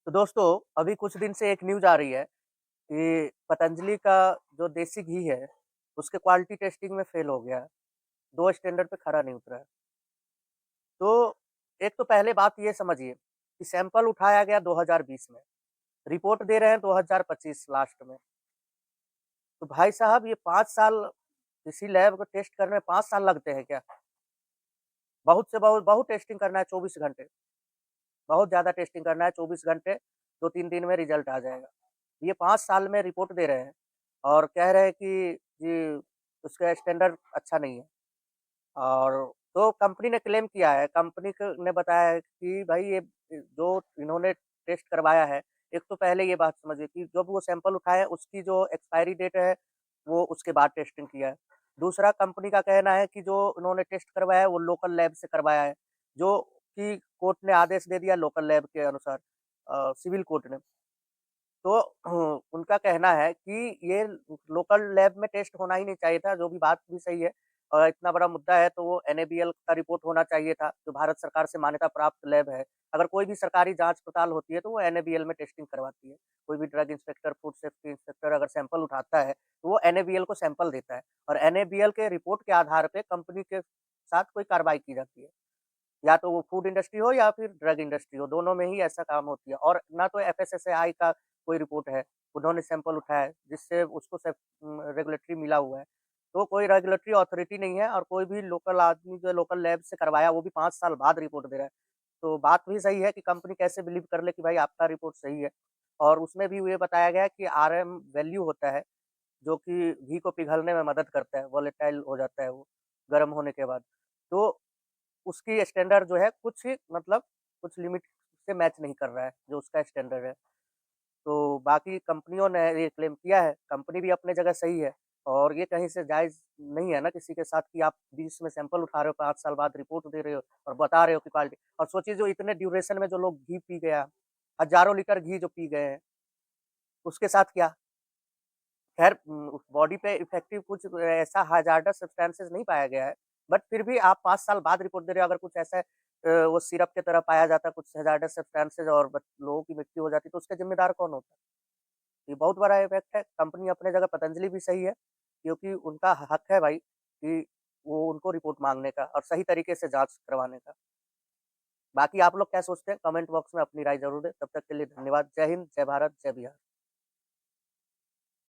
तो दोस्तों, अभी कुछ दिन से एक न्यूज़ आ रही है कि पतंजलि का जो देसी घी है, उसके क्वालिटी टेस्टिंग में फ़ेल हो गया है। 2 स्टैंडर्ड पे खरा नहीं उतरा है। तो एक तो पहले बात ये समझिए कि सैंपल उठाया गया 2020 में, रिपोर्ट दे रहे हैं 2025 लास्ट में। तो भाई साहब ये 5 साल किसी लैब को टेस्ट करने में 5 साल लगते हैं क्या? बहुत से बहुत टेस्टिंग करना है 24 घंटे, बहुत ज़्यादा टेस्टिंग करना है 24 घंटे, 2-3 दिन में रिज़ल्ट आ जाएगा। ये 5 साल में रिपोर्ट दे रहे हैं और कह रहे हैं कि जी, उसका स्टैंडर्ड अच्छा नहीं है। और तो कंपनी ने क्लेम किया है, कंपनी क ने बताया है कि भाई ये जो इन्होंने टेस्ट करवाया है, एक तो पहले ये बात समझिए कि जब वो सैंपल उठाए उसकी जो एक्सपायरी डेट है, वो उसके बाद टेस्टिंग किया है। दूसरा कंपनी का कहना है कि जो उन्होंने टेस्ट करवाया है वो लोकल लैब से करवाया है, जो कि कोर्ट ने आदेश दे दिया लोकल लैब के अनुसार सिविल कोर्ट ने। तो उनका कहना है कि ये लोकल लैब में टेस्ट होना ही नहीं चाहिए था, जो भी बात भी सही है। इतना बड़ा मुद्दा है तो वो एनएबीएल का रिपोर्ट होना चाहिए था, जो भारत सरकार से मान्यता प्राप्त लैब है। अगर कोई भी सरकारी जाँच-पड़ताल होती है तो वो एनएबीएल में टेस्टिंग करवाती है। कोई भी drug inspector, food safety inspector अगर सैंपल उठाता है, तो वो एनएबीएल को सैंपल देता है और एनएबीएल के रिपोर्ट के आधार पे कंपनी के साथ कोई कार्रवाई की जाती है। या तो वो फूड इंडस्ट्री हो या फिर ड्रग इंडस्ट्री हो, दोनों में ही ऐसा काम होती है और ना तो एफएसएसएआई का कोई रिपोर्ट है, उन्होंने सैंपल उठाया है, जिससे उसको रेगुलेटरी मिला हुआ है। तो कोई रेगुलेटरी अथॉरिटी नहीं है और कोई भी लोकल आदमी जो लोकल लैब से करवाया, वो भी 5 साल बाद रिपोर्ट दे रहा है। तो बात भी सही है कि कंपनी कैसे बिलीव कर ले कि भाई आपका रिपोर्ट सही है और उसमें भी ये बताया गया है कि आरएम वैल्यू होता है, जो कि घी को पिघलने में मदद करता है, वोलेटाइल हो जाता है वो, गर्म होने के बाद। तो उसकी स्टैंडर्ड जो है कुछ मतलब कुछ लिमिट से मैच नहीं कर रहा है, जो उसका स्टैंडर्ड है। तो बाकी कंपनियों ने ये क्लेम किया है, कंपनी भी अपनी जगह सही है और ये कहीं से जायज़ नहीं है ना किसी के साथ कि आप बीच में सैंपल उठा रहे हो, 5 साल बाद रिपोर्ट दे रहे हो और बता रहे हो कि क्वालिटी और सोचिए जो इतने ड्यूरेशन में जो लोग घी पी गया, हज़ारों लीटर घी जो पी गए हैं, उसके साथ क्या? खैर बॉडी पे इफ़ेक्टिव कुछ ऐसा हैज़ार्डस सब्सटेंसेस नहीं पाया गया है, बट फिर भी आप 5 साल बाद रिपोर्ट दे रहे हो, अगर कुछ ऐसा वो सिरप की तरह पाया जाता, कुछ हैज़ार्डस सब्सटेंसेस और बच लोगों की मृत्यु हो जाती, तो उसका ज़िम्मेदार कौन होता? ये बहुत बड़ा इफ़ेक्ट है, कंपनी अपने जगह पतंजलि भी सही है, क्योंकि उनका हक है भाई कि वो उनको रिपोर्ट माँगने का और सही तरीके से जाँच करवाने का। बाकी आप लोग क्या सोचते हैं? कमेंट बॉक्स में अपनी राय ज़रूर दें, तब तक के लिए धन्यवाद। जय हिंद, जय भारत, जय बिहार।